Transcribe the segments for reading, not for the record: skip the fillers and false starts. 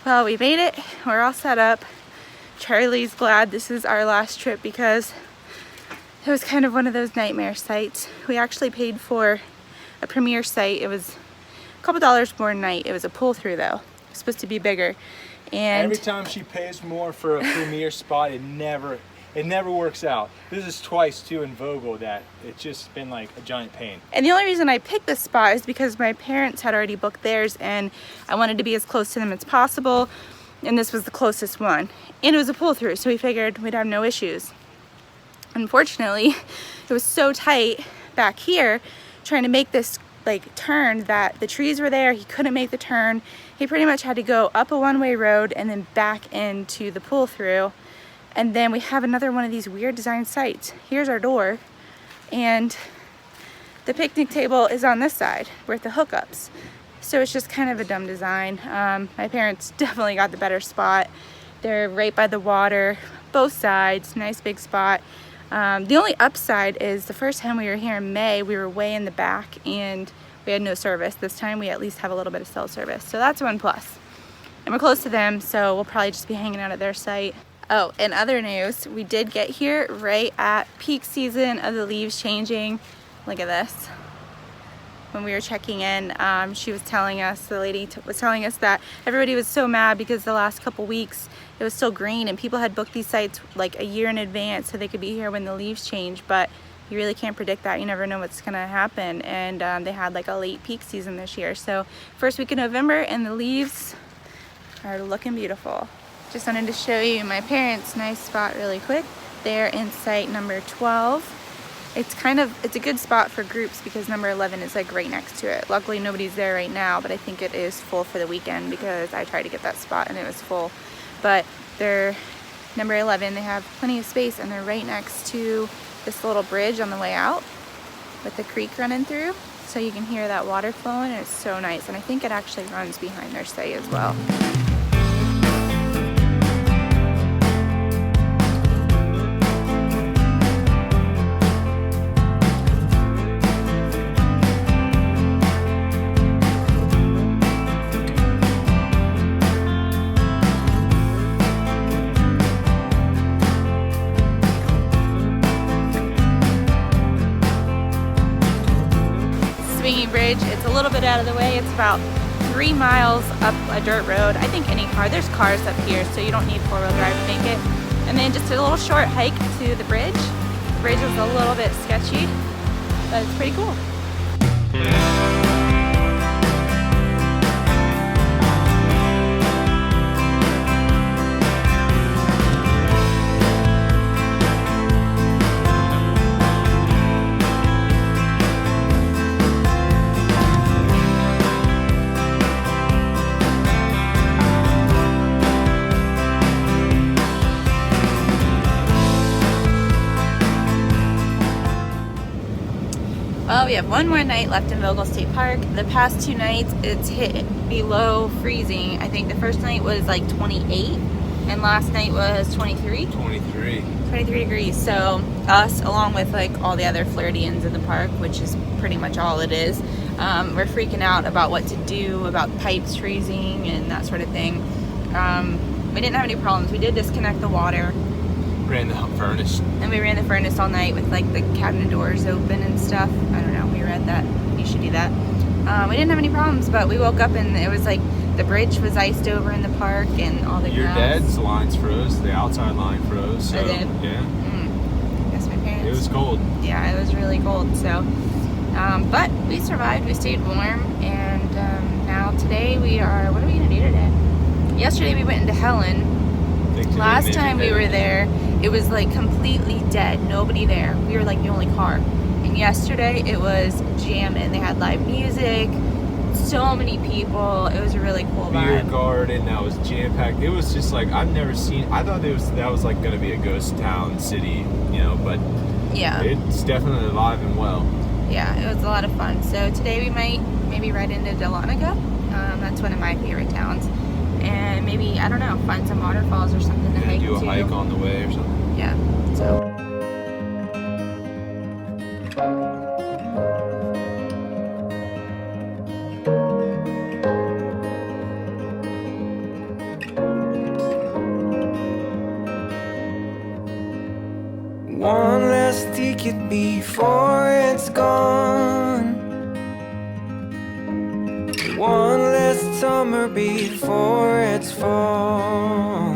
Well, we made it. We're all set up. Charlie's glad this is our last trip because it was kind of one of those nightmare sites. We actually paid for a premier site. It was a couple dollars more a night. It was a pull through though. It was supposed to be bigger. And every time she pays more for a premier spot, it never works out. This is twice too in Vogel that it's just been like a giant pain. And the only reason I picked this spot is because my parents had already booked theirs and I wanted to be as close to them as possible. And this was the closest one. And it was a pull through, so we figured we'd have no issues. Unfortunately, it was so tight back here trying to make this like turn that the trees were there. He couldn't make the turn. He pretty much had to go up a one-way road and then back into the pull through. And then we have another one of these weird design sites. Here's our door and the picnic table is on this side with the hookups. So it's just kind of a dumb design. My parents definitely got the better spot. They're right by the water, both sides, nice big spot. The only upside is the first time we were here in May, we were way in the back and we had no service. This time we at least have a little bit of cell service. So that's one plus. And we're close to them, so we'll probably just be hanging out at their site. Oh, and other news, we did get here right at peak season of the leaves changing. Look at this. When we were checking in, she was telling us, the lady was telling us that everybody was so mad because the last couple weeks it was still green and people had booked these sites like a year in advance so they could be here when the leaves change, but you really can't predict that. You never know what's gonna happen. And they had like a late peak season this year. So first week of November and the leaves are looking beautiful. Just wanted to show you my parents' nice spot really quick. They're in site number 12. It's a good spot for groups because number 11 is like right next to it. Luckily nobody's there right now, but I think it is full for the weekend because I tried to get that spot and it was full. But they're number 11, they have plenty of space and they're right next to this little bridge on the way out with the creek running through. So you can hear that water flowing and it's so nice. And I think it actually runs behind their site as well. Bridge. It's a little bit out of the way. It's about 3 miles up a dirt road. I think there's cars up here, so you don't need four-wheel drive to make it. And then just a little short hike to the bridge. The bridge is a little bit sketchy, but it's pretty cool. Well, we have one more night left in Vogel State Park. The past 2 nights, it's hit below freezing. I think the first night was like 28, and last night was 23? 23 degrees. So us, along with like all the other Floridians in the park, which is pretty much all it is, we're freaking out about what to do, about pipes freezing and that sort of thing. We didn't have any problems. We did disconnect the water. Ran the furnace. And we ran the furnace all night with like the cabinet doors open and stuff. I don't know, we read that. You should do that. We didn't have any problems, but we woke up and it was like the bridge was iced over in the park and all the Your grass. dad's lines froze, the outside line froze. So, I did? Yeah. I guess my parents. It was cold. Yeah, it was really cold. So, but we survived, we stayed warm, and now today what are we gonna do today? Yesterday we went into Helen. Last time we were there, it was like completely dead, nobody there. We were like the only car. And yesterday it was jamming. They had live music, so many people. It was a really cool vibe. Beer garden that was jam packed. It was just like I've never seen. I thought that was like gonna be a ghost town city, but yeah, it's definitely alive and well. Yeah, it was a lot of fun. So today we might maybe ride into Dahlonega. That's one of my favorite towns. And maybe, I don't know, find some waterfalls or something to hike to. Do a hike on the way or something. Yeah, so. it before it's gone. One last summer before it's fall.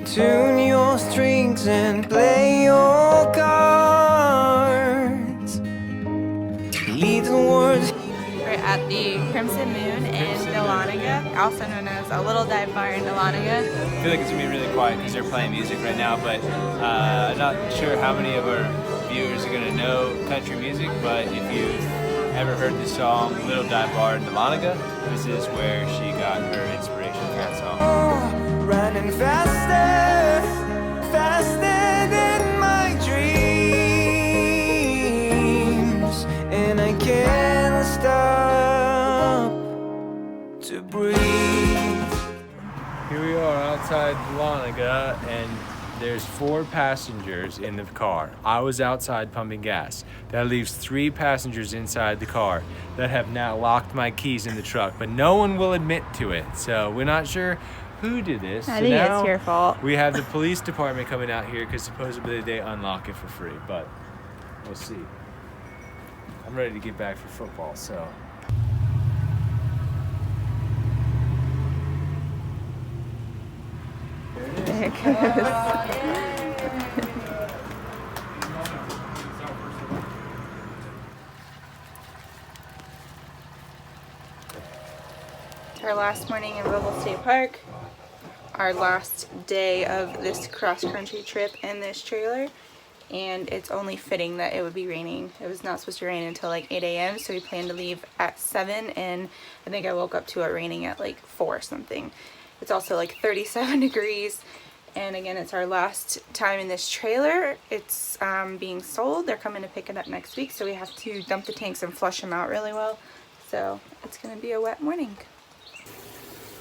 Tune your strings and play your cards. Leave the words. We're at the Crimson Moon in Dahlonega, also known as a little dive bar in Dahlonega. I feel like it's gonna be really quiet because they're playing music right now, but I'm not sure how many of our viewers are gonna know country music, but if you've ever heard the song Little Dive Bar in Dahlonega, this is where she got her inspiration for that song. Running faster, faster than my dreams, and I can't stop to breathe. Here we are outside Dahlonega, and there's 4 passengers in the car. I was outside pumping gas. That leaves 3 passengers inside the car that have now locked my keys in the truck, but no one will admit to it. So we're not sure who did this. I think it's your fault. We have the police department coming out here because supposedly they unlock it for free, but we'll see. I'm ready to get back for football, so. There it goes. Our last morning in Vogel State Park, our last day of this cross-country trip in this trailer, and it's only fitting that it would be raining. It was not supposed to rain until like 8 a.m. so we planned to leave at 7, and I think I woke up to it raining at like 4 or something. It's also like 37 degrees, and again, it's our last time in this trailer. It's being sold. They're coming to pick it up next week, so we have to dump the tanks and flush them out really well. So it's gonna be a wet morning.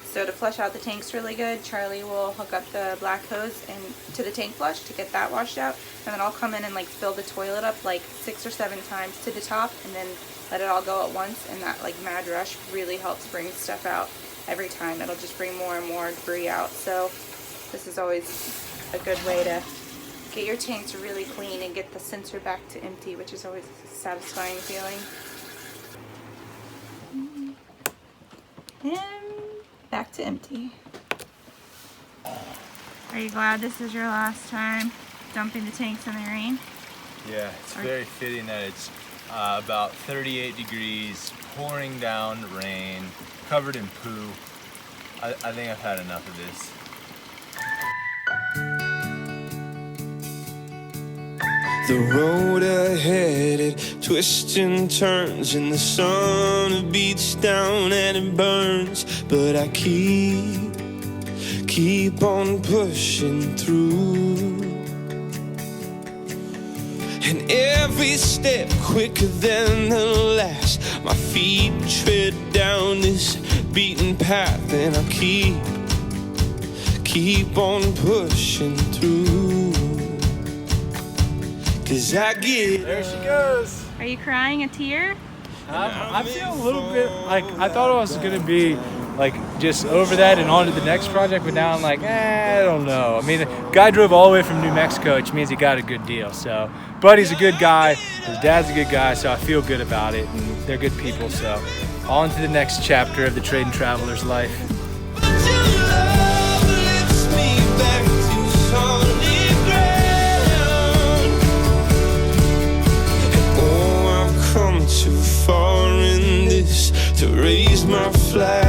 So to flush out the tanks really good, Charlie will hook up the black hose and to the tank flush to get that washed out, and then I'll come in and like fill the toilet up like 6 or 7 times to the top, and then let it all go at once, and that like mad rush really helps bring stuff out every time. It'll just bring more and more debris out. So this is always a good way to get your tanks really clean and get the sensor back to empty, which is always a satisfying feeling. And back to empty. Are you glad this is your last time dumping the tanks in the rain? Yeah, it's very fitting that it's about 38 degrees, pouring down rain, covered in poo. I think I've had enough of this. The road ahead, it twists and turns, and the sun beats down and it burns, but I keep on pushing through. And every step quicker than the last, my feet tread down this beaten path, and I keep on pushing through. 'Cause I get. There she goes. Are you crying a tear? I feel a little bit like I thought it was gonna be like just over that and on to the next project, but now I'm like, I don't know. I mean, the guy drove all the way from New Mexico, which means he got a good deal. So, Buddy's a good guy, his dad's a good guy, so I feel good about it, and they're good people. So, on to the next chapter of the Trade and Traveler's life. Too far in this to raise my flag.